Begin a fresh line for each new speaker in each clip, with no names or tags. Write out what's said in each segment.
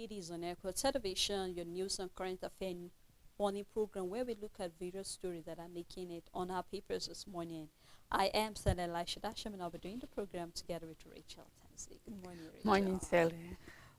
Dailies on Echo Television, your news and current affairs morning program where we look at various stories that are making it on our papers this morning. I am Stella Elisha Dasham and I'll be doing the program together with Rachel Tansey. Good morning, Rachel.
Morning, Stella.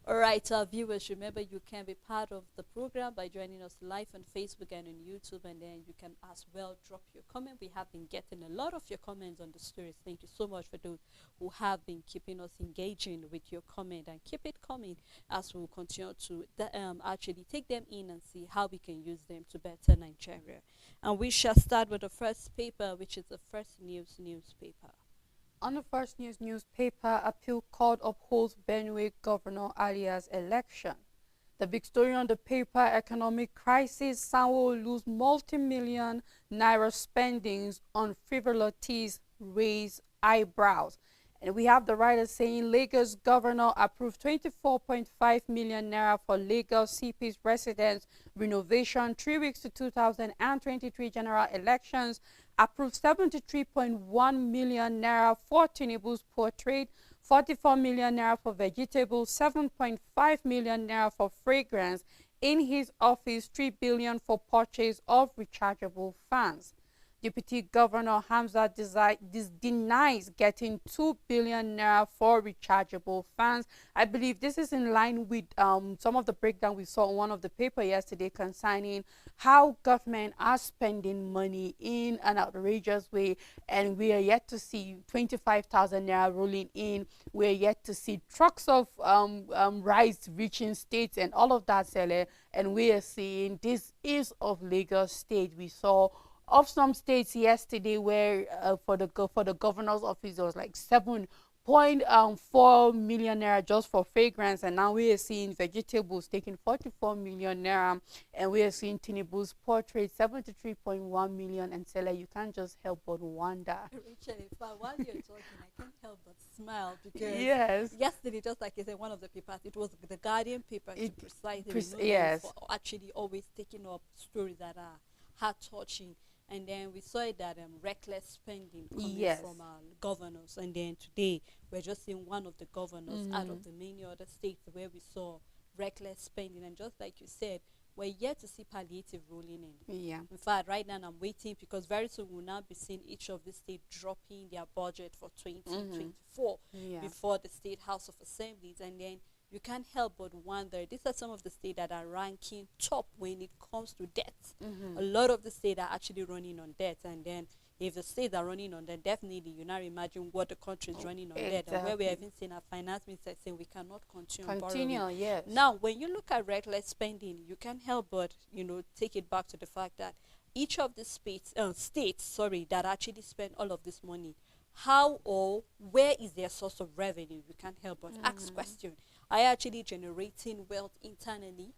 All right, our viewers, remember you can be part of the program by joining us live on Facebook and on YouTube, and then you can as well drop your comment. We have been getting a lot of your comments on the stories. Thank you so much for those who have been keeping us engaging with your comment, and keep it coming as we'll continue to actually take them in and see how we can use them to better Nigeria. And we shall start with the first paper, which is the First News newspaper.
On the First News newspaper, appeal court upholds Benue governor alias election. The big story on the paper, economic crisis, Sanwo lose multi-million naira spendings on frivolities raise eyebrows. And we have the writer saying Lagos governor approved 24.5 million naira for Lagos CP's residence renovation 3 weeks to 2023 general elections, approved 73.1 million naira for Tinubu's portrait, 44 million naira for vegetables, 7.5 million naira for fragrance. In his office, 3 billion for purchase of rechargeable fans. Deputy Governor Hamza denies getting 2 billion naira for rechargeable fans. I believe this is in line with some of the breakdown we saw on one of the paper yesterday concerning how government are spending money in an outrageous way, and we are yet to see 25,000 naira rolling in. We are yet to see trucks of rice reaching states and all of that, and we are seeing this is of Lagos State. We saw of some states yesterday where for the governor's office there was like 7.4 million naira just for fragrance, and now we are seeing vegetables taking 44 million naira, and we are seeing Tinubu's portrait 73.1 million. And Sela, you can't just help but wonder.
Rachel, in fact, while you're talking, I can't help but smile because
Yes,
yesterday, just like you said, one of the papers, it was the Guardian paper to precisely,
yes,
for actually always taking up stories that are heart touching. And then we saw it that reckless spending coming
yes,
from our governors. And then today, we're just seeing one of the governors out of the many other states where we saw reckless spending. And just like you said, we're yet to see palliative rolling in.
yeah.
In fact, right now I'm waiting because very soon we'll now be seeing each of the states dropping their budget for 2024
Yeah.
before the State House of Assemblies. And then you can't help but wonder, these are some of the states that are ranking top when it comes to debt. A lot of the states are actually running on debt, and then if the states are running on debt, definitely you now imagine what the country is running on debt, and where we have even seen our finance minister saying we cannot continue borrowing.
Yes.
Now, when you look at reckless spending, you can't help but take it back to the fact that each of the states that actually spend all of this money, how or where is their source of revenue? You can't help but ask question. Are you actually generating wealth internally?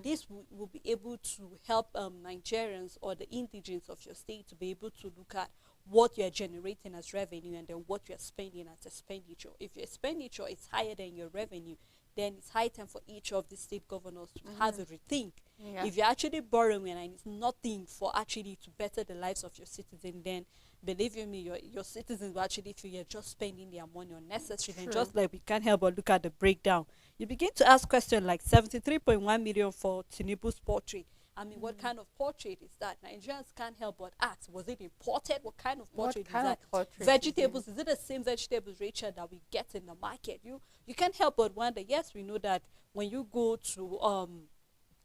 This will be able to help Nigerians or the indigents of your state to be able to look at what you're generating as revenue and then what you're spending as expenditure. If your expenditure is higher than your revenue, then it's high time for each of the state governors to have a rethink.
Yeah.
If you're actually borrowing and it's nothing for actually to better the lives of your citizens, then believe you me, your citizens will actually feel you're just spending their money unnecessarily. And just like we can't help but look at the breakdown, you begin to ask questions like 73.1 million for Tinubu's portrait. I mean, what kind of portrait is that? Nigerians can't help but ask, was it imported? What kind of portrait is that? Vegetables, is it the same vegetables, Rachel, that we get in the market? You can't help but wonder. Yes, we know that when you go to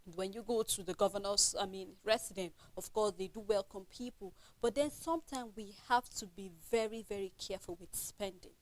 the governor's, resident, of course, they do welcome people. But then sometimes we have to be very, very careful with spending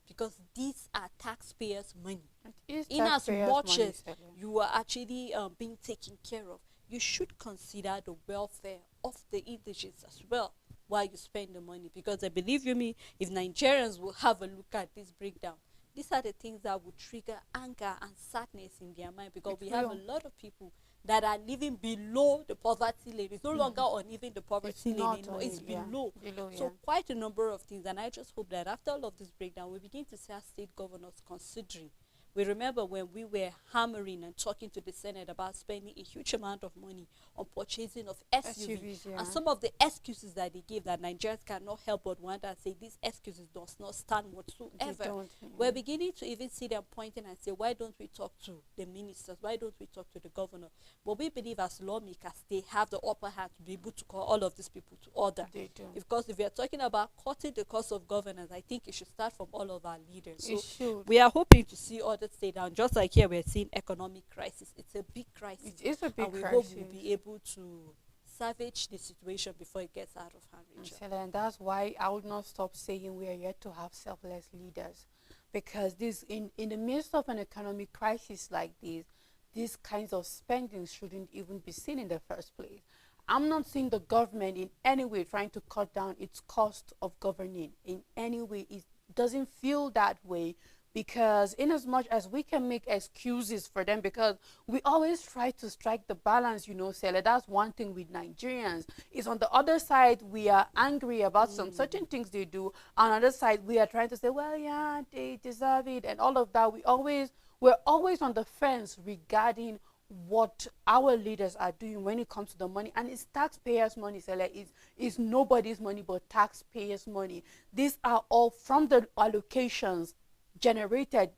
because these are taxpayers' money. In as much as you are actually being taken care of, you should consider the welfare of the indigents as well while you spend the money. Because I believe you me, if Nigerians will have a look at this breakdown, these are the things that would trigger anger and sadness in their mind, because we have a lot of people that are living below the poverty line. It's no longer on even the poverty line anymore. It's below. So quite a number of things. And I just hope that after all of this breakdown, we begin to see our state governors considering We remember when we were hammering and talking to the Senate about spending a huge amount of money on purchasing of SUV,
SUVs,
and
yeah.
some of the excuses that they give that Nigerians cannot help but wonder and say these excuses does not stand
They
whatsoever.
don't.
We're beginning to even see them pointing and say, why don't we talk to the ministers? Why don't we talk to the governor? But we believe as lawmakers, they have the upper hand to be able to call all of these people to order.
They do.
Because if we are talking about cutting the cost of governance, I think it should start from all of our leaders.
It
So
should.
we are hoping to see others stay down. Just like here, we're seeing economic crisis. It's a big crisis.
It is a big
And we
crisis.
hope we'll be able to savage the situation before it gets out of hand, Rachel.
And that's why I would not stop saying we are yet to have selfless leaders, because this in the midst of an economic crisis like these kinds of spending shouldn't even be seen in the first place. I'm not seeing the government in any way trying to cut down its cost of governing in any way. It doesn't feel that way, because in as much as we can make excuses for them, because we always try to strike the balance, Sele. That's one thing with Nigerians, is on the other side we are angry about some certain things they do, on the other side we are trying to say, well, yeah, they deserve it and all of that. We're always on the fence regarding what our leaders are doing when it comes to the money, and it's taxpayers' money. Sele. It's nobody's money but taxpayers' money. These are all from the allocations generated,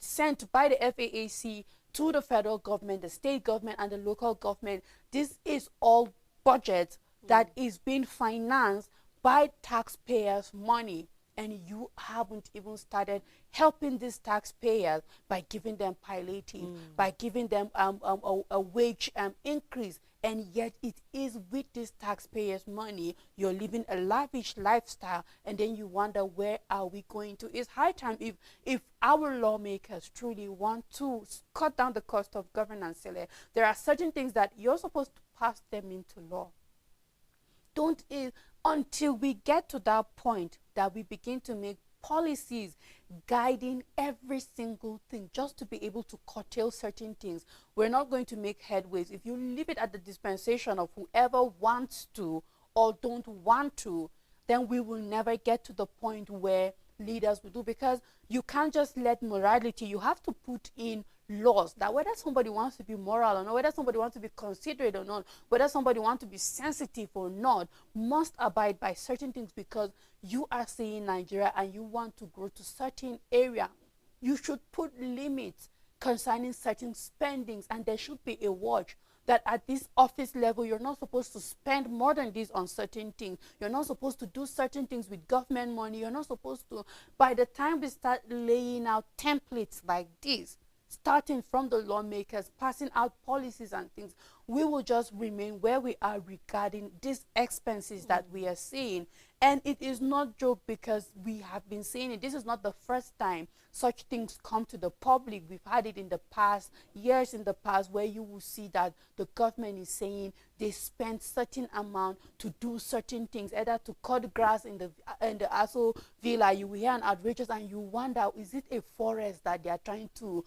sent by the FAAC to the federal government, the state government, and the local government. This is all budget that is being financed by taxpayers' money, and you haven't even started helping these taxpayers by giving them palliative, by giving them a wage increase. And yet it is with this taxpayers' money you're living a lavish lifestyle, and then you wonder, where are we going to? It's high time, if our lawmakers truly want to cut down the cost of governance, there are certain things that you're supposed to pass them into law. Don't until we get to that point that we begin to make policies guiding every single thing just to be able to curtail certain things, we're not going to make headways. If you leave it at the dispensation of whoever wants to or don't want to, then we will never get to the point where leaders will do, because you can't just let morality, you have to put in laws that whether somebody wants to be moral or not, whether somebody wants to be considerate or not, whether somebody wants to be sensitive or not, must abide by certain things, because you are saying Nigeria and you want to grow to certain area. You should put limits concerning certain spendings, and there should be a watch that at this office level, you're not supposed to spend more than this on certain things. You're not supposed to do certain things with government money. You're not supposed to. By the time we start laying out templates like this, starting from the lawmakers, passing out policies and things, we will just remain where we are regarding these expenses that we are seeing. And it is not joke, because we have been saying it. This is not the first time such things come to the public. We've had it in the past, years in the past, where you will see that the government is saying they spend certain amount to do certain things, either to cut grass in the Aso Villa. You will hear an outrageous, and you wonder, is it a forest that they are trying to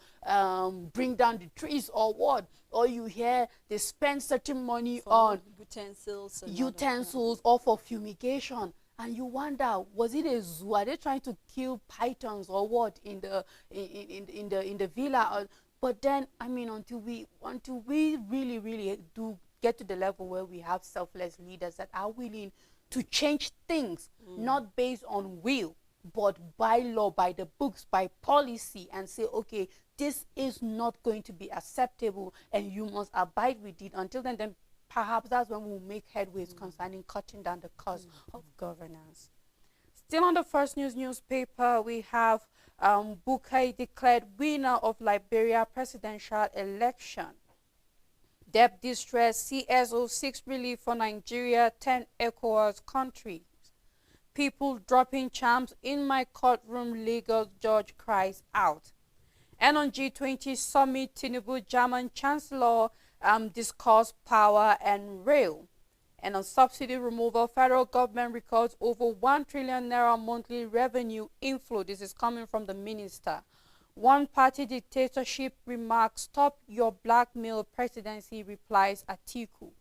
bring down the trees or what? Or you hear they spend certain money
For
on
utensils
or for fumigation, and you wonder, was it a zoo? Are they trying to kill pythons or what in the villa? But then, I mean, until we really do get to the level where we have selfless leaders that are willing to change things, not based on will, but by law, by the books, by policy, and say, okay, this is not going to be acceptable and you must abide with it. Until then perhaps that's when we'll make headways concerning cutting down the cost of governance. Still on the First News newspaper, we have Bukai declared winner of Liberia presidential election. Debt distress, CSO seeks relief for Nigeria, 10 ECOWAS countries. People dropping charms in my courtroom, Lagos judge cries out. And on G20 summit, Tinubu, German Chancellor, discuss power and rail. And on subsidy removal, federal government records over 1 trillion naira monthly revenue inflow. This is coming from the minister. One party dictatorship remarks, stop your blackmail presidency, replies Atiku.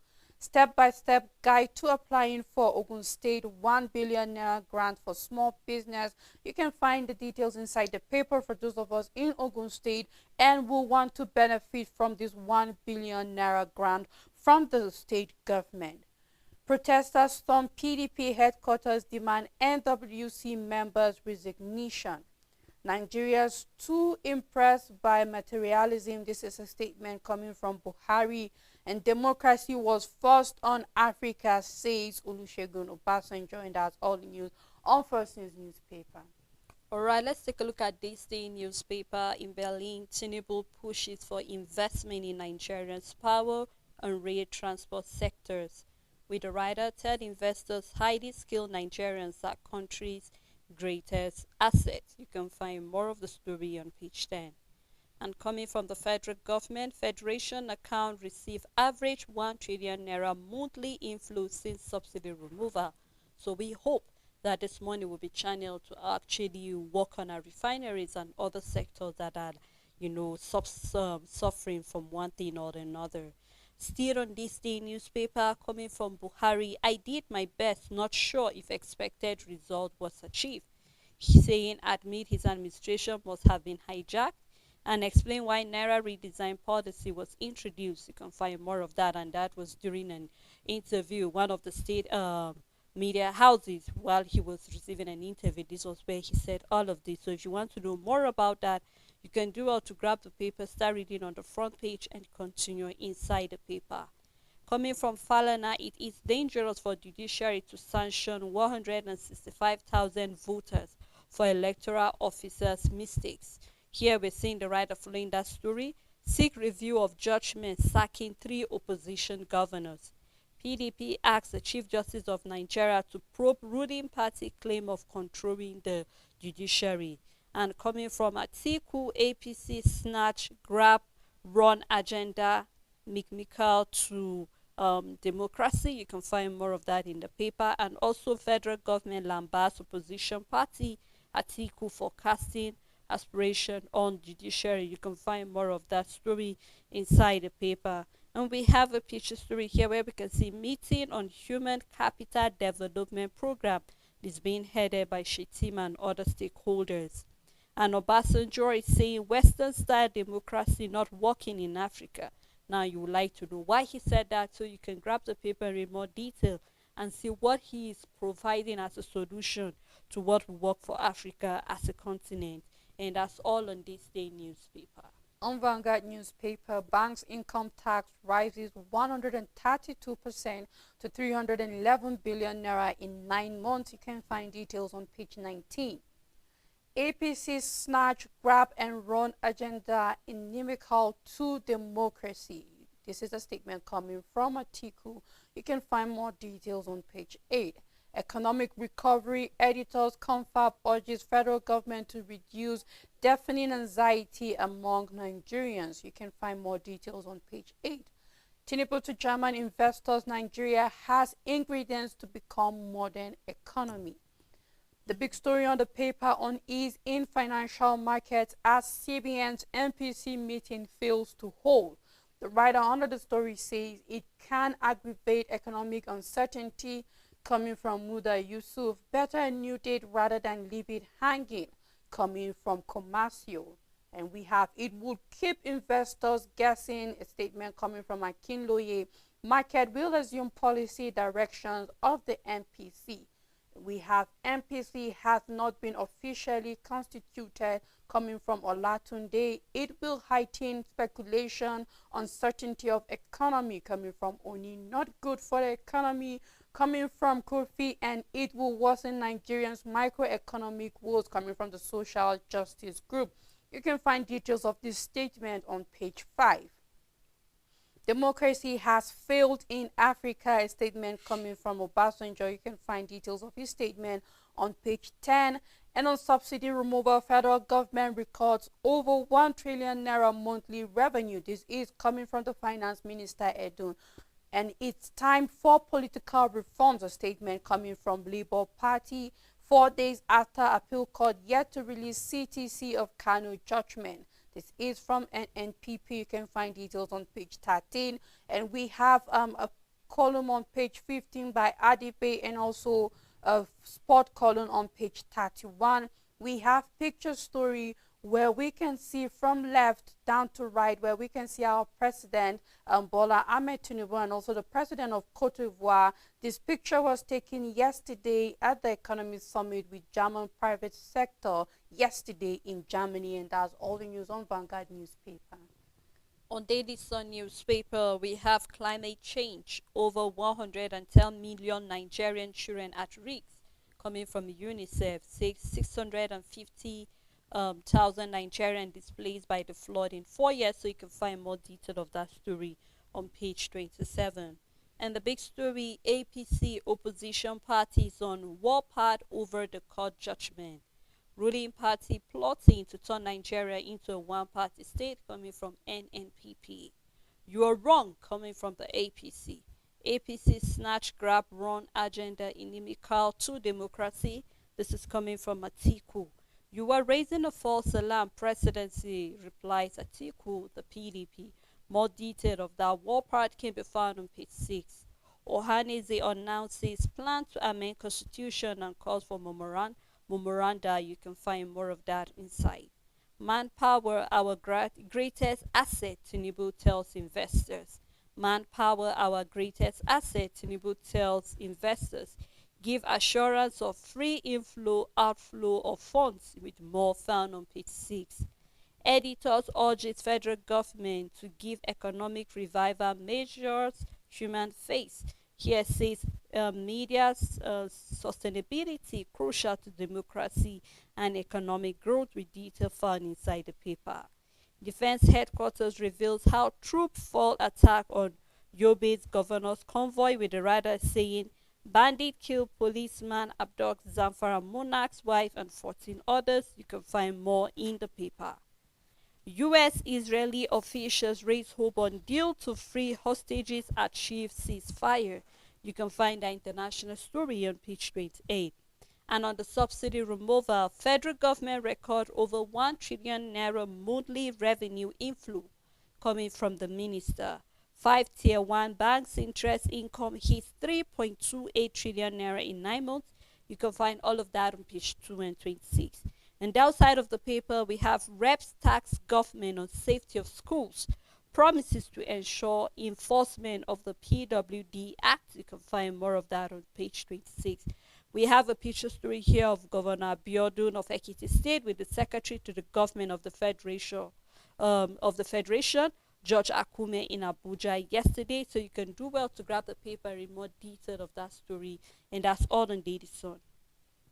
Step-by-step guide to applying for Ogun State 1 billion naira grant for small business. You can find the details inside the paper for those of us in Ogun State and who want to benefit from this 1 billion naira grant from the state government. Protesters storm PDP headquarters, demand NWC members' resignation. Nigeria's too impressed by materialism. This is a statement coming from Buhari. And democracy was first on Africa, says Olusegun Obasanjo. And that's all the news on First News newspaper.
All right, let's take a look at this day newspaper. In Berlin, Tinubu pushes for investment in Nigeria's power and rail transport sectors. With the writer, tell investors highly skilled Nigerians are country's greatest asset. You can find more of the story on page 10. And coming from the federal government, Federation account receive average 1 trillion naira monthly inflow since subsidy removal. So we hope that this money will be channeled to actually work on our refineries and other sectors that are, suffering from one thing or another. Still on this day newspaper coming from Buhari, I did my best, not sure if expected result was achieved. He saying admit his administration must have been hijacked and explain why Naira redesign policy was introduced. You can find more of that, and that was during an interview, one of the state media houses while he was receiving an interview. This was where he said all of this. So if you want to know more about that, you can do well to grab the paper, start reading on the front page, and continue inside the paper. Coming from Falana, it is dangerous for judiciary to sanction 165,000 voters for electoral officers' mistakes. Here we're seeing the writer following that story. Seek review of judgment sacking 3 opposition governors. PDP asks the Chief Justice of Nigeria to probe ruling party claim of controlling the judiciary. And coming from Atiku, APC snatch, grab, run agenda, Mikmikal to democracy. You can find more of that in the paper. And also federal government lambast opposition party, Atiku forecasting aspiration on judiciary. You can find more of that story inside the paper. And we have a picture story here where we can see meeting on human capital development program is being headed by Shetima and other stakeholders. And Obasanjo is saying Western style democracy not working in Africa. Now you would like to know why he said that, so you can grab the paper and read more detail and see what he is providing as a solution to what will work for Africa as a continent. And that's all on this day newspaper.
On Vanguard newspaper, banks' income tax rises 132% to 311 billion naira in 9 months. You can find details on page 19. APC's snatch, grab and run agenda inimical to democracy. This is a statement coming from Atiku. You can find more details on page 8. Economic recovery editors confab urges federal government to reduce deafening anxiety among Nigerians. You can find more details on page 8. Tinubu to German investors, Nigeria has ingredients to become modern economy. The big story on the paper on ease in financial markets as CBN's MPC meeting fails to hold. The writer under the story says it can aggravate economic uncertainty. Coming from Muda Yusuf, better a new date rather than leave it hanging. Coming from Comasio. And we have it would keep investors guessing. A statement coming from Akinloye. Market will assume policy directions of the MPC. We have MPC has not been officially constituted. Coming from Olatunde, it will heighten speculation, uncertainty of economy. Coming from Oni, not good for the economy. Coming from Kofi, and it will worsen Nigerians' microeconomic woes. Coming from the Social Justice Group. You can find details of this statement on page 5. Democracy has failed in Africa, a statement coming from Obasanjo. You can find details of his statement on page 10. And on subsidy removal, federal government records over 1 trillion naira monthly revenue. This is coming from the finance minister, Edun. And it's time for political reforms, a statement coming from Labour Party 4 days after appeal court yet to release CTC of Kano judgment. This is from NNPP. You can find details on page 13. And we have a column on page 15 by Adipe, and also a sport column on page 31. We have picture story where we can see from left down to right, where we can see our president, Bola Ahmed Tinubu, and also the president of Cote d'Ivoire. This picture was taken yesterday at the Economic Summit with German private sector yesterday in Germany, and that's all the news on Vanguard newspaper.
On Daily Sun newspaper, we have climate change. Over 110 million Nigerian children at risk. Coming from UNICEF, 650,000 Nigerian displaced by the flood in 4 years. So you can find more detail of that story on page 27. And the big story, APC opposition parties on warpath over the court judgment. Ruling party plotting to turn Nigeria into a one-party state, coming from NNPP. You are wrong, coming from the APC. APC snatch, grab, run agenda inimical to democracy. This is coming from Atiku. You are raising a false alarm presidency, replies Atiku, the PDP. More detail of that war part can be found on page 6. Ohaneze announces plan to amend constitution and calls for memoranda. You can find more of that inside. Manpower, our greatest asset, Tinubu tells investors. Manpower, our greatest asset, Tinubu tells investors. Give assurance of free inflow, outflow of funds, with more found on page 6. Editors urges federal government to give economic revival measures human face. Here says media's sustainability crucial to democracy and economic growth, with detail found inside the paper. Defense headquarters reveals how troops fall attack on Yobe's governor's convoy, with the rider saying bandit kill policeman, abduct Zamfara monarch's wife and 14 others. You can find more in the paper. US-Israeli officials raise hope on deal to free hostages, achieve ceasefire. You can find the international story on page 28. And on the subsidy removal, federal government record over 1 trillion naira monthly revenue inflow, coming from the minister. 5 tier 1 banks interest income hits 3.28 trillion naira in 9 months. You can find all of that on page 2 and 26. And outside of the paper, we have reps tax government on safety of schools, promises to ensure enforcement of the PWD Act. You can find more of that on page 26. We have a picture story here of Governor Abiodun of Ekiti State with the Secretary to the Government of the Federation, George Akume, in Abuja yesterday. So you can do well to grab the paper in more detail of that story. And that's all on Daily Sun.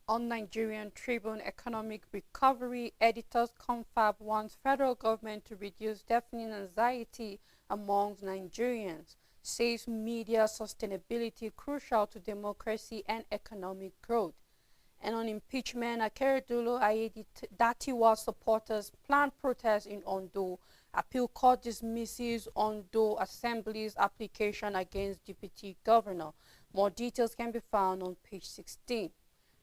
On Nigerian Tribune, economic recovery, editors confab wants federal government to reduce deafening anxiety amongst Nigerians, says media sustainability crucial to democracy and economic growth. And on impeachment, Akeredolu Ayedatiwa supporters plan protest in Ondo. Appeal court dismisses Ondo Assembly's application against deputy governor. More details can be found on page 16.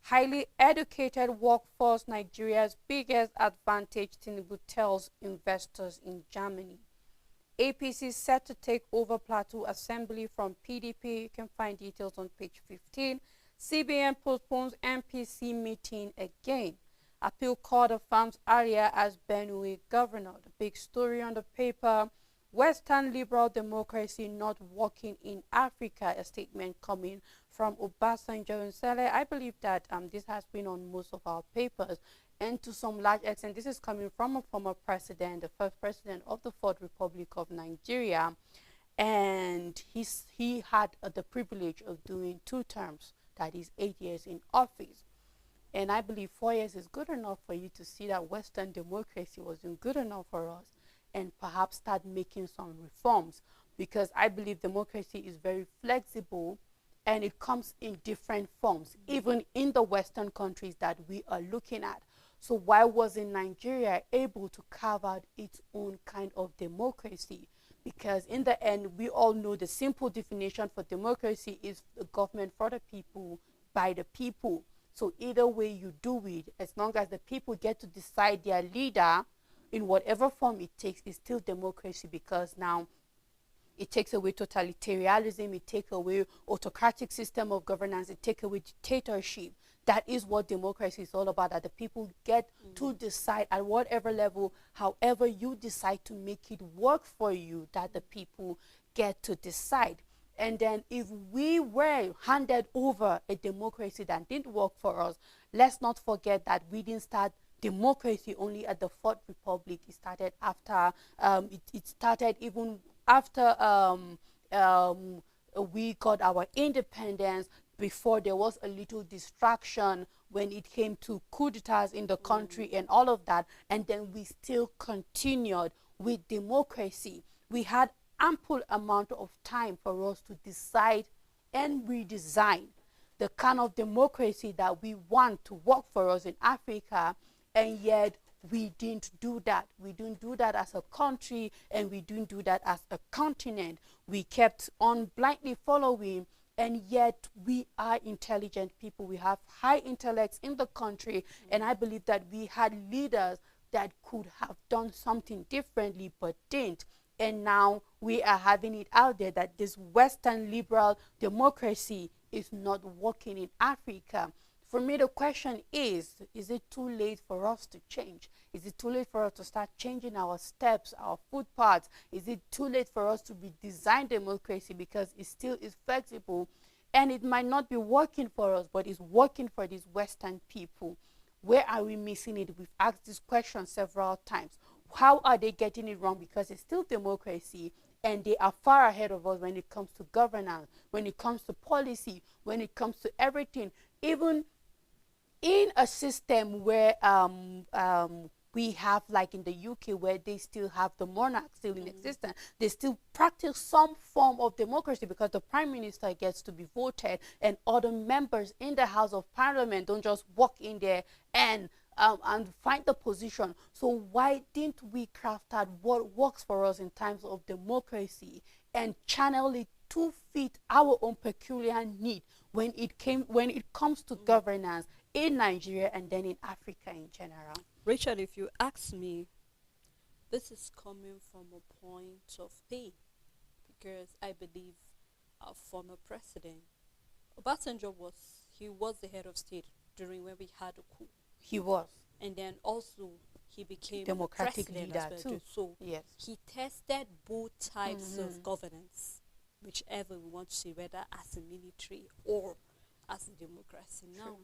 Highly educated workforce, Nigeria's biggest advantage, Tinubu tells investors in Germany. APC set to take over Plateau Assembly from PDP. You can find details on page 15. CBN postpones MPC meeting again. Appeal court affirms Aria as Benue governor. The big story on the paper, Western liberal democracy not working in Africa, a statement coming from Obasanjo Nsele. I believe that this has been on most of our papers, and to some large extent, this is coming from a former president, the first president of the Fourth Republic of Nigeria, and he had the privilege of doing 2 terms, that is 8 years in office. And I believe 4 years is good enough for you to see that Western democracy wasn't good enough for us, and perhaps start making some reforms, because I believe democracy is very flexible and it comes in different forms, even in the Western countries that we are looking at. So why wasn't Nigeria able to carve out its own kind of democracy? Because in the end, we all know the simple definition for democracy is the government for the people, by the people. So either way you do it, as long as the people get to decide their leader in whatever form it takes, is still democracy, because now It takes away totalitarianism. It takes away autocratic system of governance. It takes away dictatorship. That is what democracy is all about, that the people get to decide at whatever level, however you decide to make it work for you, that the people get to decide. And then if we were handed over a democracy that didn't work for us, let's not forget that we didn't start democracy only at the Fourth Republic. It started after, it started even after we got our independence. Before, there was a little distraction when it came to coup d'etats in the country and all of that. And then we still continued with democracy. We had ample amount of time for us to decide and redesign the kind of democracy that we want to work for us in Africa, and yet we didn't do that. We didn't do that as a country, and we didn't do that as a continent. We kept on blindly following, and yet we are intelligent people. We have high intellects in the country, and I believe that we had leaders that could have done something differently but didn't. And now we are having it out there that this Western liberal democracy is not working in Africa. For me, the question is it too late for us to change? Is it too late for us to start changing our steps, our footpaths? Is it too late for us to redesign democracy, because it still is flexible and it might not be working for us, but it's working for these Western people? Where are we missing it? We've asked this question several times. How are they getting it wrong? Because it's still democracy, and they are far ahead of us when it comes to governance, when it comes to policy, when it comes to everything. Even in a system where we have, like in the UK, where they still have the monarch still in existence, they still practice some form of democracy, because the prime minister gets to be voted, and other members in the House of Parliament don't just walk in there and find the position. So why didn't we craft out what works for us in terms of democracy and channel it to fit our own peculiar need when it comes to governance in Nigeria and then in Africa in general?
Richard, if you ask me, this is coming from a point of pain, because I believe our former president, Obasanjo, was the head of state during when we had a coup.
He was.
And then also he became
democratic
president
leader
as well
too.
So
Yes.
he tested both types of governance, whichever we want to say, whether as a military or as a democracy.
True.
Now,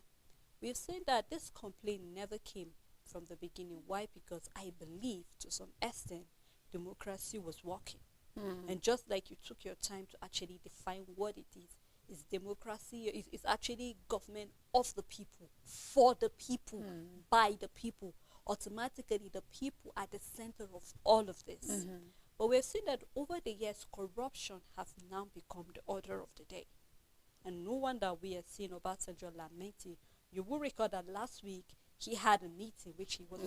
we've seen that this complaint never came from the beginning. Why? Because I believe to some extent democracy was working. And just like you took your time to actually define what it is democracy, is actually government of the people, for the people, by the people. Automatically, the people are the center of all of this. But we've seen that over the years, corruption has now become the order of the day. And no wonder we are seeing Obasanjo lamenting. You will recall that last week he had a meeting which he was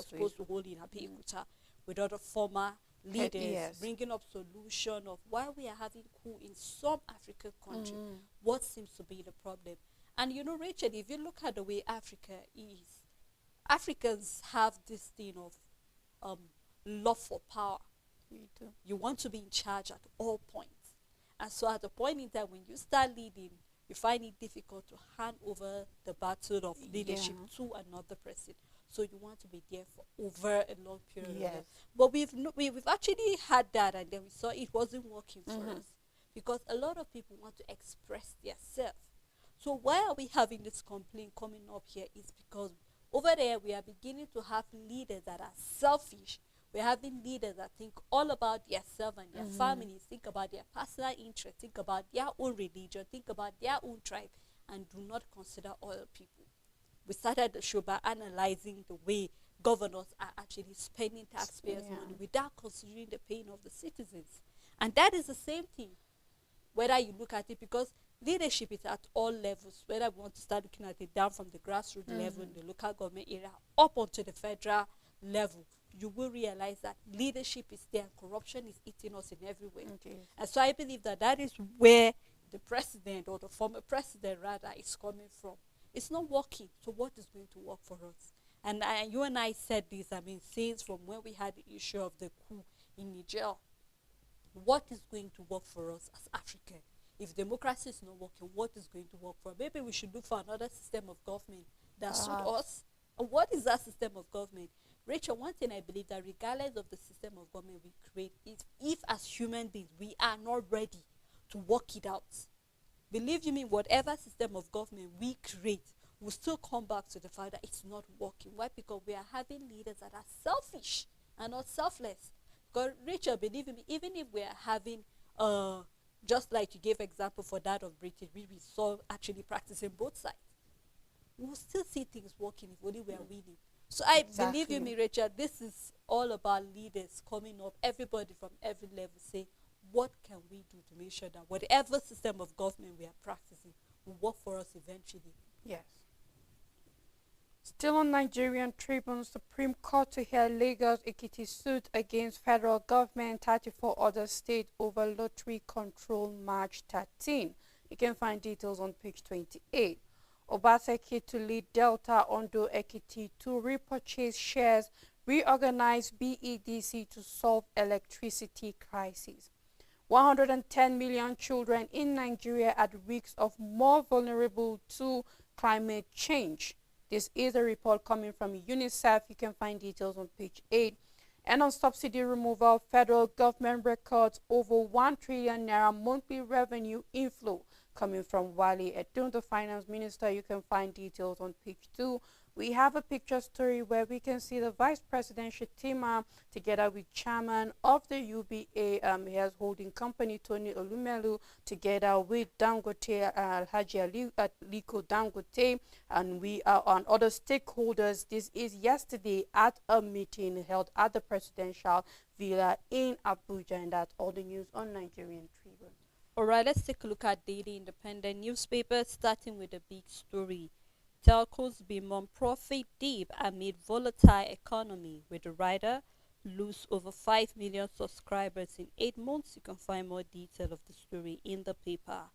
supposed to hold in Abeokuta with other former leaders, bringing up solution of why we are having coup in some African countries. What seems to be the problem? And you know, Rachel, if you look at the way Africa is, Africans have this thing of love for power. You want to be in charge at all points. And so at the point in time when you start leading, you find it difficult to hand over the baton of leadership to another person. So you want to be there for over a long period of time. But we've actually had that, and then we saw it wasn't working for us, because a lot of people want to express themselves. So why are we having this complaint coming up here? Is because over there we are beginning to have leaders that are selfish. We're having leaders that think all about themselves and their families, think about their personal interests, think about their own religion, think about their own tribe, and do not consider other people. We started the show by analyzing the way governors are actually spending taxpayers' money without considering the pain of the citizens. And that is the same thing, whether you look at it, because leadership is at all levels, whether we want to start looking at it down from the grassroots level in the local government area up onto the federal level. You will realize that leadership is there and corruption is eating us in every way. And so I believe that is where the president, or the former president rather, is coming from. It's not working, so what is going to work for us? And you and I said this, since from when we had the issue of the coup in Niger. what is going to work for us as Africa? If democracy is not working, what is going to work for us? Maybe we should look for another system of government that suit us. And what is that system of government? Rachel, one thing I believe that regardless of the system of government we create, is if as human beings we are not ready to work it out, believe you me, whatever system of government we create will still come back to the fact that it's not working. Why? Because we are having leaders that are selfish and not selfless. Because Rachel, believe me, even if we are having just like you gave example for that of British, we saw actually practicing both sides, we will still see things working if only we are winning. So I believe you me, Rachel, this is all about leaders coming up, everybody from every level say, what can we do to make sure that whatever system of government we are practicing will work for us eventually?
Yes. Still on Nigerian Tribune, Supreme Court to hear Lagos Ekiti suit against federal government, 34 other states over lottery control March 13. You can find details on page 28. Obaseki to lead Delta Ondo Ekiti to repurchase shares, reorganize BEDC to solve electricity crisis. 110 million children in Nigeria at risk of more vulnerable to climate change. This is a report coming from UNICEF. You can find details on page 8. And on subsidy removal, federal government records over 1 trillion naira monthly revenue inflow coming from Wale Edun, the finance minister. You can find details on page 2. We have a picture story where we can see the Vice President Shetima together with Chairman of the UBA, his holding company, Tony Olumelu, together with Dangote, Alhaji Aliko Dangote, and we are on other stakeholders. This is yesterday at a meeting held at the Presidential Villa in Abuja, and that's all the news on Nigerian Tribune.
All right, let's take a look at Daily Independent newspaper, starting with the big story. Telcos bemoan profit dip amid volatile economy, with the rider lose over 5 million subscribers in 8 months. You can find more detail of the story in the paper.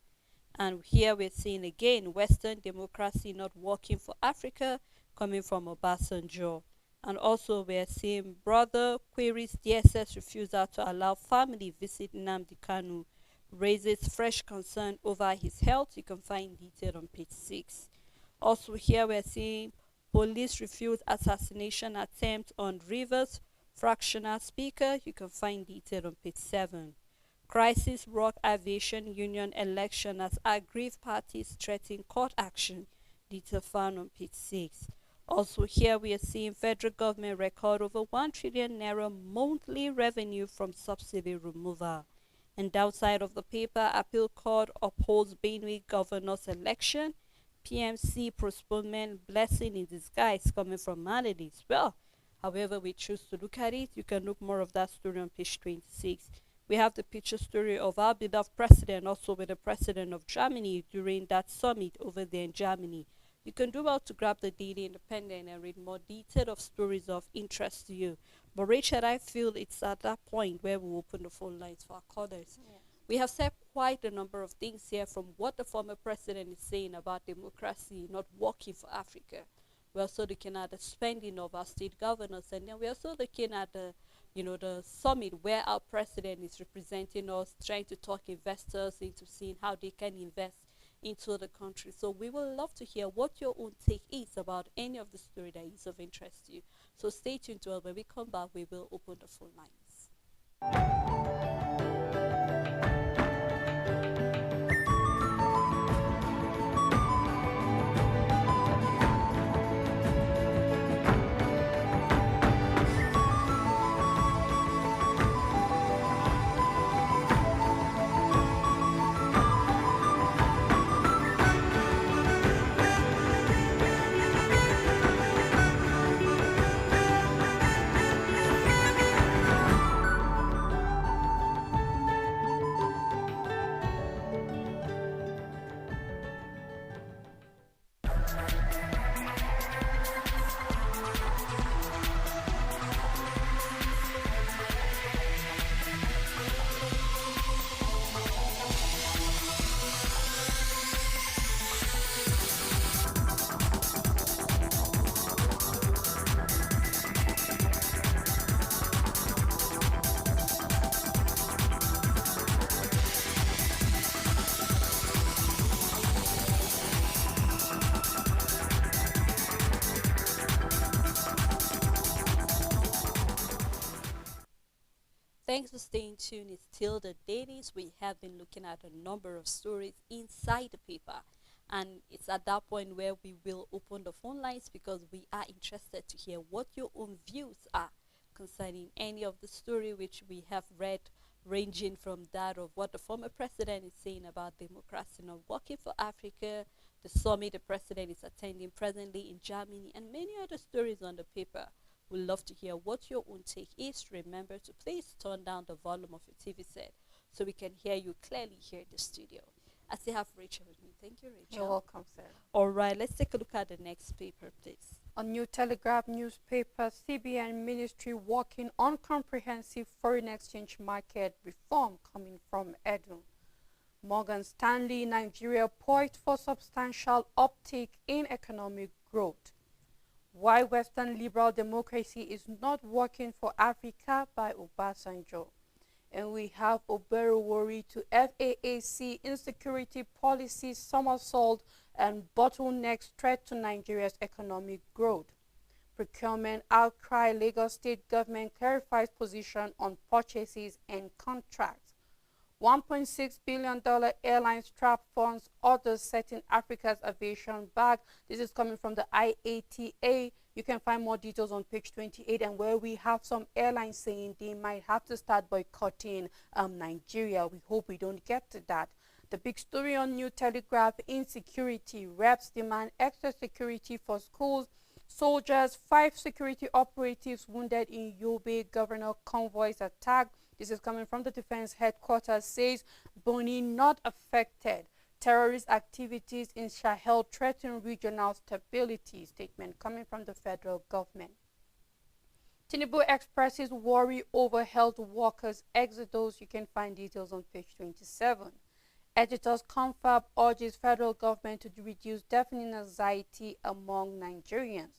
And here we're seeing again Western democracy not working for Africa, coming from Obasanjo. And also we're seeing brother queries DSS refusal to allow family visit Nnamdi Kanu, raises fresh concern over his health. You can find detail on page 6. Also here we're seeing police refuse assassination attempt on Rivers fractional speaker. You can find detail on page 7. Crisis rock aviation union election as aggrieved parties threaten court action. Detail found on page 6. Also here we are seeing federal government record over 1 trillion naira monthly revenue from subsidy removal. And outside of the paper, appeal court upholds Benue governor's election. PMC postponement blessing in disguise coming from Maladies. Well, however we choose to look at it, you can look more of that story on page 26. We have the picture story of our beloved president, also with the president of Germany during that summit over there in Germany. You can do well to grab the Daily Independent and read more detail of stories of interest to you. But Rachel, I feel it's at that point where we open the phone lines for our callers. Yeah. We have said quite a number of things here, from what the former president is saying about democracy not working for Africa. We're also looking at the spending of our state governors, and then we're also looking at the summit where our president is representing us, trying to talk investors into seeing how they can invest into the country. So we would love to hear what your own take is about any of the story that is of interest to you. So stay tuned to us. When we come back, we will open the phone lines. Thanks for staying tuned. It's still the dailies. We have been looking at a number of stories inside the paper. And it's at that point where we will open the phone lines because we are interested to hear what your own views are concerning any of the story which we have read, ranging from that of what the former president is saying about democracy not working for Africa, the summit the president is attending presently in Germany, and many other stories on the paper. We'd love to hear what your own take is. Remember to please turn down the volume of your TV set so we can hear you clearly here in the studio. I still have Rachel with me. Thank you,
You're
Rachel.
welcome, sir.
All right, let's take a look at the next paper, please.
A New Telegraph newspaper, CBN Ministry working on comprehensive foreign exchange market reform coming from Edu. Morgan Stanley, Nigeria poised for substantial uptick in economic growth. Why Western liberal democracy is not working for Africa by Obasanjo. And we have Oberowori to FAAC insecurity policy somersault and bottlenecks threat to Nigeria's economic growth. Procurement outcry, Lagos state government clarifies position on purchases and contracts. $1.6 billion airline strap funds others setting Africa's aviation back. This is coming from the IATA. You can find more details on page 28, and where we have some airlines saying they might have to start boycotting Nigeria. We hope we don't get to that. The big story on New Telegraph, insecurity. Reps demand extra security for schools. Soldiers, 5 security operatives wounded in Yobe. Governor convoys attack. This is coming from the defense headquarters, says Boni not affected. Terrorist activities in Sahel threaten regional stability. Statement coming from the federal government. Tinubu expresses worry over health workers' exodus. You can find details on page 27. Editors Confab urges federal government to reduce deafening anxiety among Nigerians.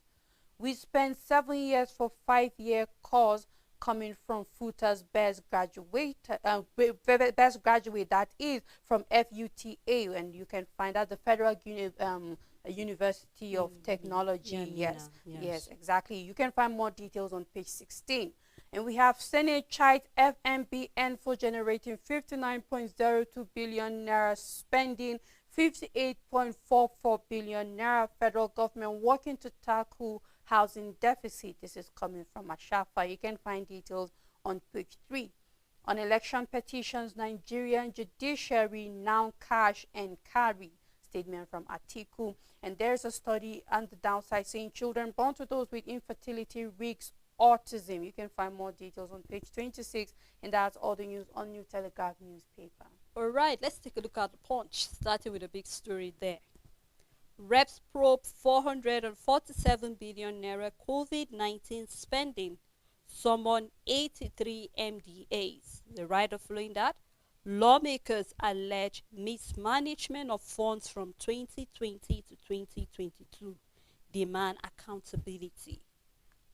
We spent 7 years for 5-year course coming from FUTA's best graduate, that is from FUTA, and you can find out the Federal University of Technology. Yes, exactly. You can find more details on page 16. And we have Senate chides FMBN for generating 59.02 billion naira spending, 58.44 billion naira. Federal government working to tackle housing deficit. This is coming from Ashafa. You can find details on page 3. On election petitions, Nigerian judiciary now cash and carry. Statement from Atiku. And there's a study on the downside saying children born to those with infertility risks autism. You can find more details on page 26, and that's all the news on New Telegraph newspaper.
All right, let's take a look at the Punch, starting with a big story there. Reps probe 447 billion naira COVID-19 spending, summon 83 MDAs. The writer following that, lawmakers allege mismanagement of funds from 2020 to 2022, demand accountability.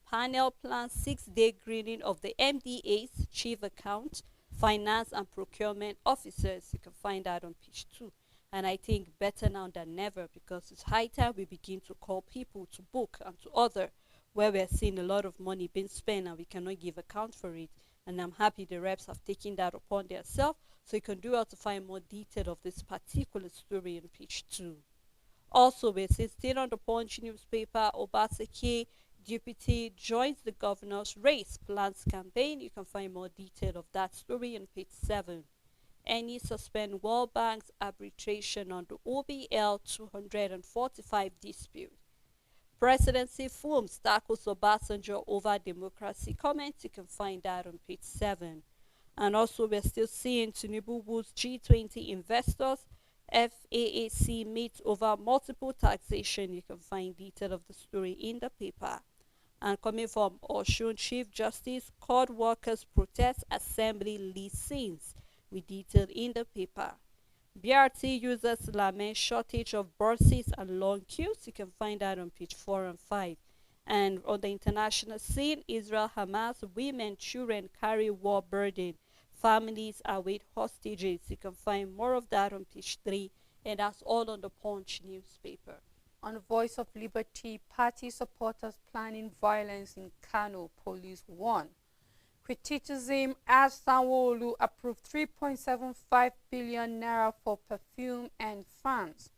Panel plans 6-day greening of the MDAs, chief account, finance and procurement officers. You can find that on page 2. And I think better now than never, because it's high time we begin to call people to book and to order where we're seeing a lot of money being spent and we cannot give account for it. And I'm happy the reps have taken that upon themselves, so you can do how to find more detail of this particular story on page 2. Also, we're still on the Punch newspaper, Obaseki deputy joins the governor's race plans campaign. You can find more detail of that story on page 7. Any suspend World Bank's arbitration on the OBL 245 dispute. Presidency films tackles Obasanjo over democracy comments. You can find that on page 7. And also, we're still seeing Tinubu woos G20 investors. FAAC meets over multiple taxation. You can find detail of the story in the paper. And coming from Osun Chief Justice, court workers protest assembly listens, we detailed in the paper. BRT users lament shortage of buses and long queues. You can find that on page 4 and 5. And on the international scene, Israel, Hamas, women, children carry war burden. Families await hostages. You can find more of that on page 3. And that's all on the Punch newspaper.
On Voice of Liberty, party supporters planning violence in Kano, police warn. criticism as Sanwo-Olu approved 3.75 billion naira for perfume and fans.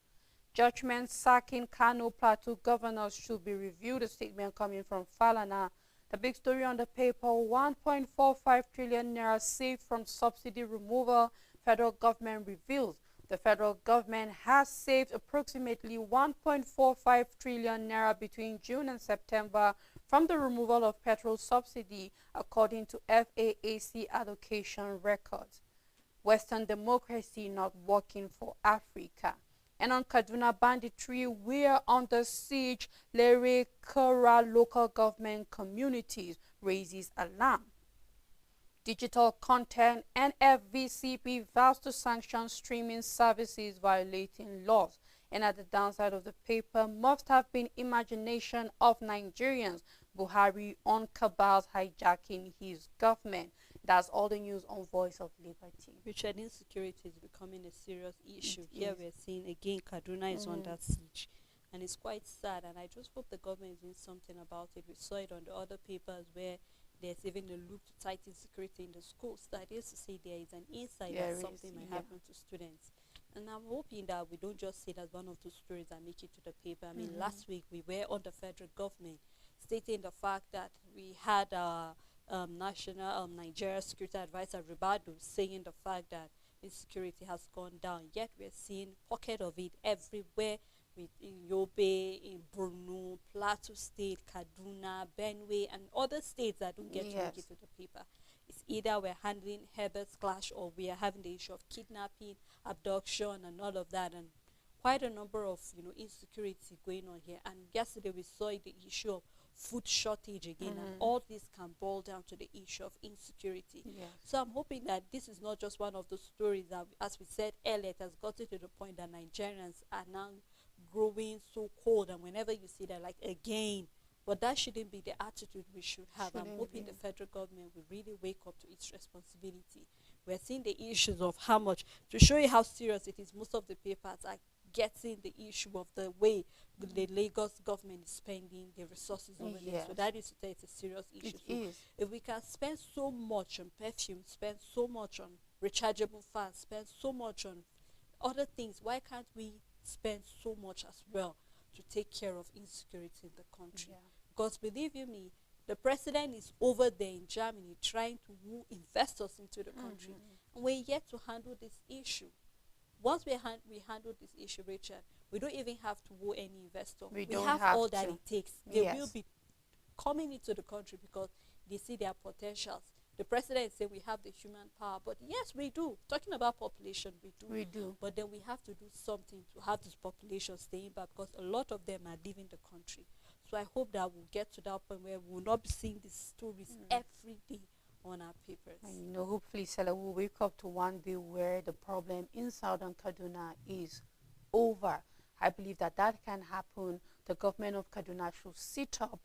Judgment sacking Kano Plateau governors should be reviewed. A statement coming from Falana. The big story on the paper, 1.45 trillion naira saved from subsidy removal, federal government reveals. The federal government has saved approximately 1.45 trillion naira between June and September from the removal of petrol subsidy, according to FAAC allocation records. Western democracy not working for Africa. And on Kaduna banditry, we are under siege. Lere Kura local government communities raises alarm. Digital content and FVCP vows to sanction streaming services violating laws. And at the downside of the paper must have been imagination of Nigerians. Buhari on cabals hijacking his government. That's all the news on Voice of Liberty.
Richard, insecurity is becoming a serious issue. Here we're seeing again Kaduna is under siege. And it's quite sad. And I just hope the government is doing something about it. We saw it on the other papers where there's even a loop to tighten security in the schools. That is to say there is an insight that something might happen to students. And I'm hoping that we don't just see it as one of those stories that make it to the paper. I mean, last week we were on the federal government stating the fact that we had National Nigeria Security Advisor Ribadu saying the fact that insecurity has gone down. Yet we're seeing pocket of it everywhere, in Yobe, in Borno, Plateau State, Kaduna, Benue, and other states that don't get to make it to the paper. It's either we're handling Herbert's clash or we are having the issue of kidnapping, abduction, and all of that, and quite a number of insecurity going on here. And yesterday we saw the issue of food shortage again, and all this can boil down to the issue of insecurity. So I'm hoping that this is not just one of those stories that, as we said earlier, it has gotten to the point that Nigerians are now growing so cold, and whenever you see that, like, again, but that shouldn't be the attitude we should have. I'm hoping the federal government will really wake up to its responsibility. We're seeing the issues of how much, to show you how serious it is, most of the papers are getting the issue of the way the Lagos government is spending the resources over there. So that is to say it's a serious issue. If we can spend so much on perfume, spend so much on rechargeable fans, spend so much on other things, why can't we spend so much as well to take care of insecurity in the country? Because believe you me, the president is over there in Germany trying to woo investors into the country, and we're yet to handle this issue. Once we handle this issue, Richard, we don't even have to woo any investor. We have all that it takes. They will be coming into the country because they see their potentials. The president said we have the human power, but yes, we do. Talking about population, we do. But then we have to do something to have this population staying back, because a lot of them are leaving the country. So I hope that we'll get to that point where we'll not be seeing these stories every day on our papers.
And hopefully, Sela, will wake up to one day where the problem in Southern Kaduna is over. I believe that can happen. The government of Kaduna should sit up,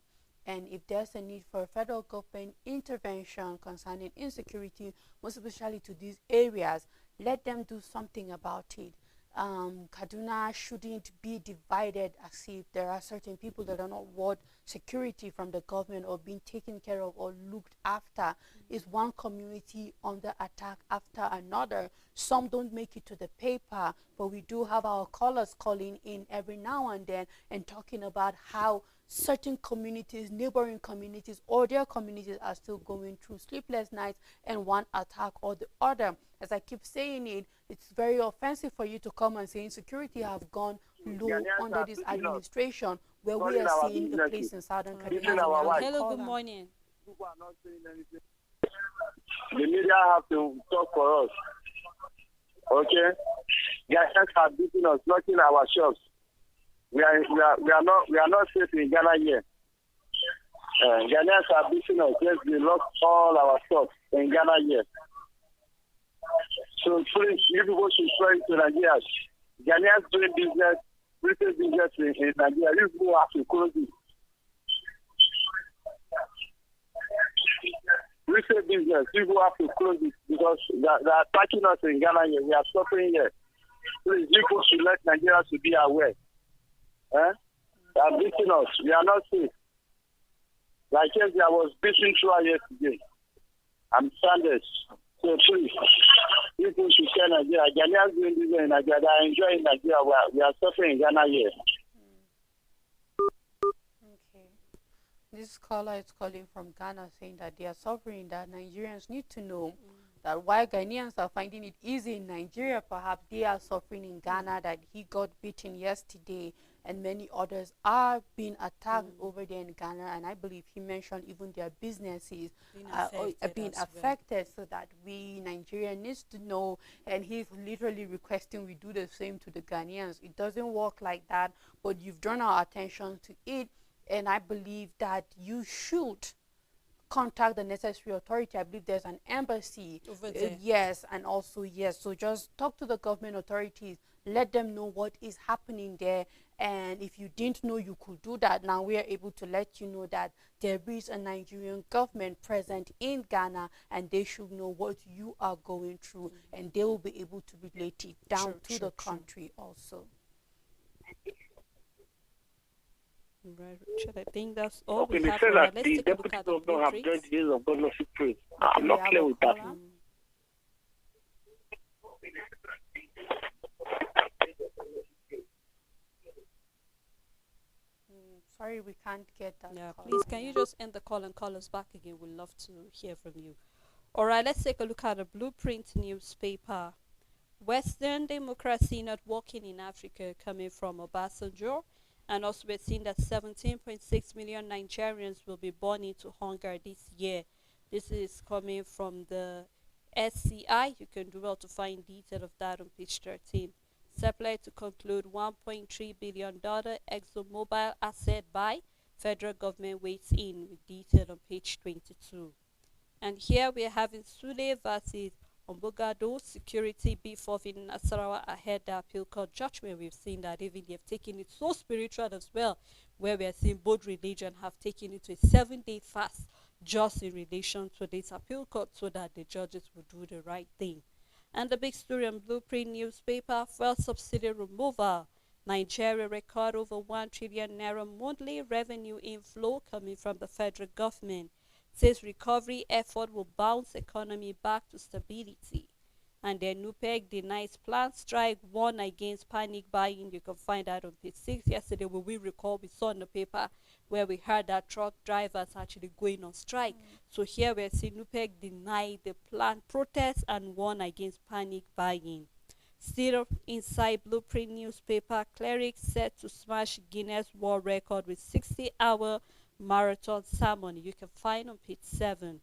and if there's a need for a federal government intervention concerning insecurity, most especially to these areas, let them do something about it. Kaduna shouldn't be divided as if there are certain people that do not want security from the government or being taken care of or looked after. Is one community under attack after another. Some don't make it to the paper, but we do have our callers calling in every now and then and talking about how certain communities, neighboring communities, or their communities are still going through sleepless nights and one attack or the other. As I keep saying it, it's very offensive for you to come and say insecurity have gone low under this administration, where we are seeing a place in Southern Kaduna.
Hello, good morning.
The media have to talk for us. Okay? Ghanaians are beating us, knocking our shops. We are not safe in Ghana here. Ghanaians are beating us. Yes, we lost all our stuff in Ghana here. So please, you people should try to Nigeria. Ghanaians doing business, retail business in Nigeria. You people have to close it. Retail business, people have to close it because they are attacking us in Ghana here. We are suffering here. Please, you people should let Nigeria to be aware. They are beating us. We are not safe. Like yes, I was beating through yesterday. I'm stranded. So please, people should share Nigeria. Ghanaians doing this in Nigeria. They are enjoying Nigeria. We are suffering in Ghana here.
Okay. This caller is calling from Ghana saying that they are suffering, that Nigerians need to know that while Ghanaians are finding it easy in Nigeria, perhaps they are suffering in Ghana, that he got beaten yesterday and many others are being attacked over there in Ghana. And I believe he mentioned even their businesses are being affected, so that we Nigerians needs to know. And he's literally requesting we do the same to the Ghanaians. It doesn't work like that, but you've drawn our attention to it. And I believe that you should contact the necessary authority. I believe there's an embassy
over there.
Yes, and also yes. So just talk to the government authorities. Let them know what is happening there. And if you didn't know you could do that, now we are able to let you know that there is a Nigerian government present in Ghana, and they should know what you are going through, and they will be able to relate it down to the country also.
Right, Richard. I think that's all
Okay,
we
they
have
say
for
that
Let's
the
take a look
deputy
at the
governor have
blueprints.
20 days of governorship praise.
Okay,
I'm not clear with that.
Sorry, we can't get that.
Yeah,
call.
please, can you just end the call and call us back again? We'd love to hear from you. All right, let's take a look at the Blueprint newspaper. Western democracy not working in Africa, coming from Obasanjo. And also we're seeing that 17.6 million Nigerians will be born into hunger this year. This is coming from the SCI. You can do well to find detail of that on page 13. Supply to conclude $1.3 billion ExxonMobil asset buy. Federal government weighs in with detail on page 22. And here we are having Sule versus Ombogado security beef off in Nasarawa ahead the appeal court judgment. We've seen that even they've taken it so spiritual as well, where we are seeing both religion have taken it to a 7-day fast just in relation to this appeal court, so that the judges will do the right thing. And the big story on Blueprint newspaper, fuel subsidy removal. Nigeria record over 1 trillion naira monthly revenue inflow coming from the federal government. Says recovery effort will bounce economy back to stability. And then NUPEG denies planned strike, warn against panic buying. You can find that on page 6. Yesterday, when we recall, we saw in the paper where we heard that truck drivers actually going on strike. So here we're seeing NUPEG deny the planned protest and warn against panic buying. Still inside Blueprint newspaper, cleric set to smash Guinness World Record with 60-hour marathon ceremony. You can find on page 7.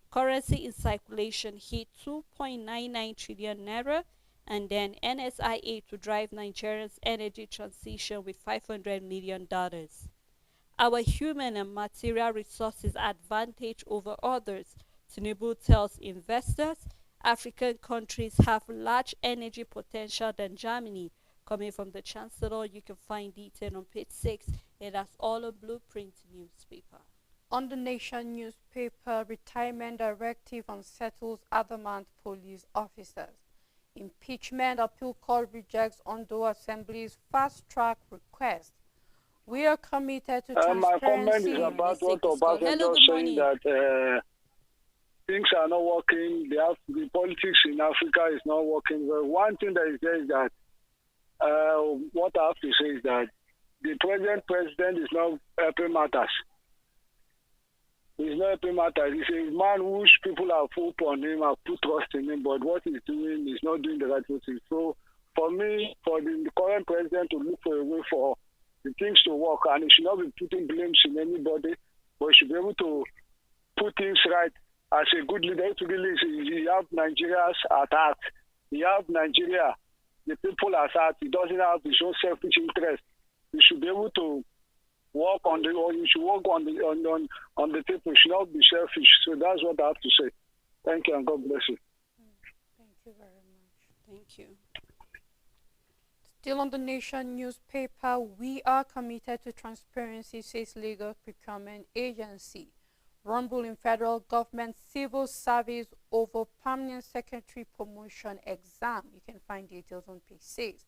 Currency in circulation hit 2.99 trillion naira, and then NSIA to drive Nigeria's energy transition with $500 million. Our human and material resources advantage over others. Tinubu tells investors African countries have large energy potential than Germany. Coming from the Chancellor, you can find detail on page 6. And that's all a Blueprint newspaper.
On the Nation newspaper, retirement directive unsettles adamant police officers. Impeachment appeal court rejects Ondo Assembly's fast-track request. We are committed to transparency.
My comment is about what Obasanjo saying that things are not working. The politics in Africa is not working well. One thing that is there is that what I have to say is that the present president is not helping matters. He's not helping matters. He's a man whose people have hope on him, have put trust in him, but what he's doing is not doing the right thing. So for me, for the current president to look for a way for the things to work, and he should not be putting blames in anybody, but he should be able to put things right as a good leader. To really, you have Nigeria's at heart. You have Nigeria, the people at heart. He doesn't have his own selfish interest. You should be able to work on the, or you should work on the people. You should not be selfish. So that's what I have to say. Thank you, and God bless you.
Thank you very much.
Thank you.
Still on the Nation newspaper, we are committed to transparency, says Legal Procurement Agency. Rumble in federal government civil service over permanent secretary promotion exam. You can find details on page 6.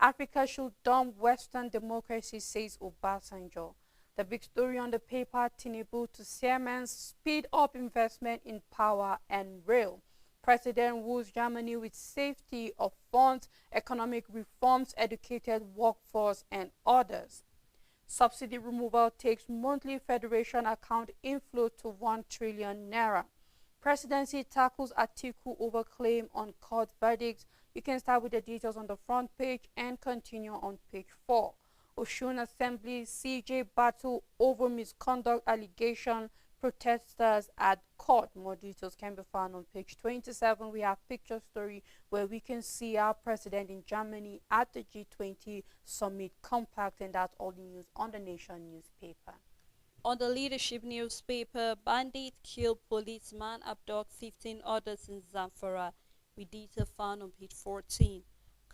Africa should dump Western democracy, says Obasanjo. The big story on the paper, Tinubu to chairman speed up investment in power and rail. President woos Germany with safety of funds, economic reforms, educated workforce, and others. Subsidy removal takes monthly federation account inflow to 1 trillion naira. Presidency tackles Atiku over claim on court verdicts. You can start with the details on the front page and continue on page 4. Osun Assembly CJ battle over misconduct allegation. Protesters at court. More details can be found on page 27. We have picture story where we can see our president in Germany at the G20 summit compact, and that's all the news on the Nation newspaper.
On the leadership newspaper, bandit kill policeman, abduct 15 others in Zamfara. With detail found on page 14.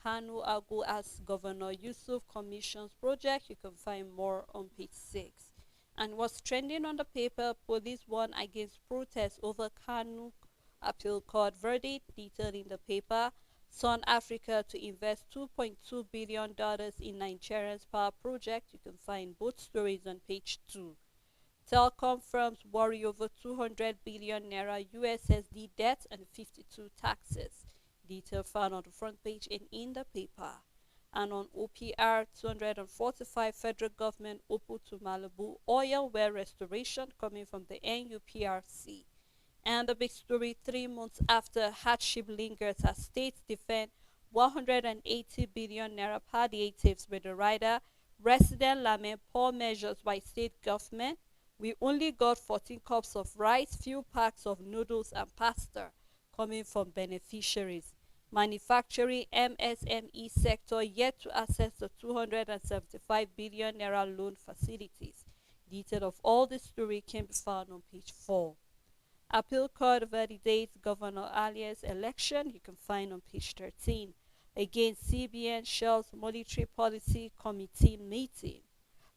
Kanu Agu as Governor Yusuf commissions project. You can find more on page 6. And what's trending on the paper, police won against protests over Kanu appeal court verdict, detailed in the paper. Sun Africa to invest $2.2 billion in Nigeria's power project. You can find both stories on page 2. Telecom firms worry over 200 billion naira USSD debt and 52 taxes. Detail found on the front page and in the paper. And on OPR 245, federal government open to Malibu oil well restoration coming from the NUPRC. And the big story, 3 months after hardship lingers as states defend 180 billion naira palliatives with the rider, resident lament poor measures by state government. We only got 14 cups of rice, few packs of noodles and pasta coming from beneficiaries. Manufacturing MSME sector yet to access the 275 billion naira loan facilities. Detail of all this story can be found on page 4. Appeal court validates Governor Alia's election. You can find on page 13. Again, CBN shelves monetary policy committee meeting.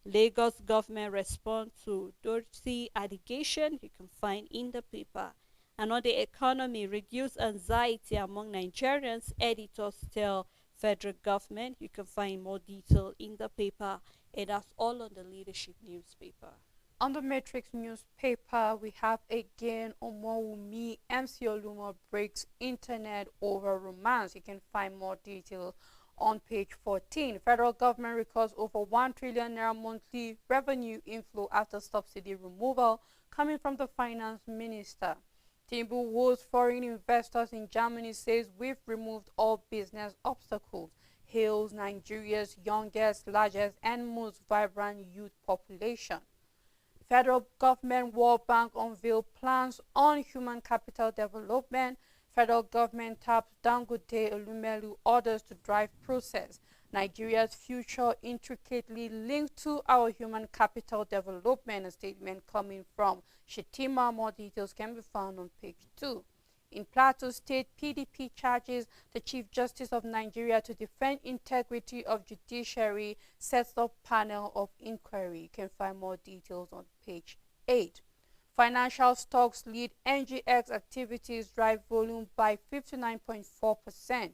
Lagos government responds to Dorsey allegation. You can find in the paper. And on the economy, reduce anxiety among Nigerians, editors tell federal government. You can find more detail in the paper, and that's all on the leadership newspaper.
On the Matrix newspaper, we have again Omowumi MC Olumo breaks internet over romance. You can find more detail on page 14. Federal government records over 1 trillion naira monthly revenue inflow after subsidy removal coming from the finance minister. Tinubu woos foreign investors in Germany, says we've removed all business obstacles. Hails Nigeria's youngest, largest, and most vibrant youth population. Federal government World Bank unveil plans on human capital development. Federal government taps Dangote Elumelu orders to drive process. Nigeria's future intricately linked to our human capital development. A statement coming from Shetima. More details can be found on page 2. In Plateau State, PDP charges the Chief Justice of Nigeria to defend integrity of judiciary, sets up panel of inquiry. You can find more details on page 8. Financial stocks lead NGX activities, drive volume by 59.4%.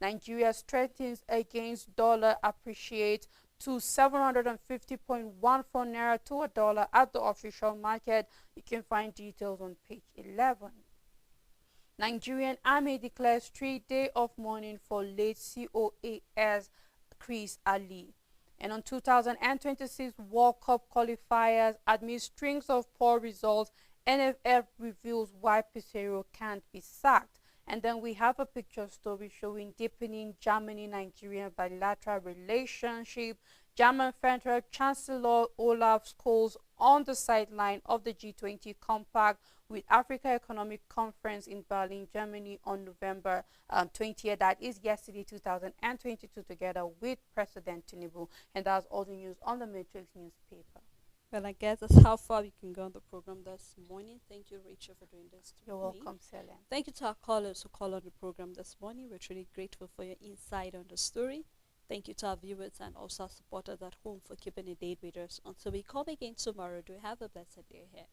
Nigeria strengthens against dollar, appreciates to 750.14 naira to a dollar at the official market. You can find details on page 11. Nigerian Army declares 3-day of mourning for late COAS Chris Ali. And on 2026 World Cup qualifiers, amid strings of poor results, NFF reveals why Pizarro can't be sacked. And then we have a picture story showing deepening Germany-Nigeria bilateral relationship. German Federal Chancellor Olaf Scholz on the sideline of the G20 compact with Africa Economic Conference in Berlin, Germany on November 20th. That is yesterday, 2022, together with President Tinubu. And that's all the news on the Matrix newspaper.
Well, I guess that's how far we can go on the program this morning. Thank you, Rachel, for doing this.
You're welcome, Selen.
Thank you to our callers who called on the program this morning. We're truly grateful for your insight on the story. Thank you to our viewers and also our supporters at home for keeping a date with us. Until we come again tomorrow, do have a blessed day ahead.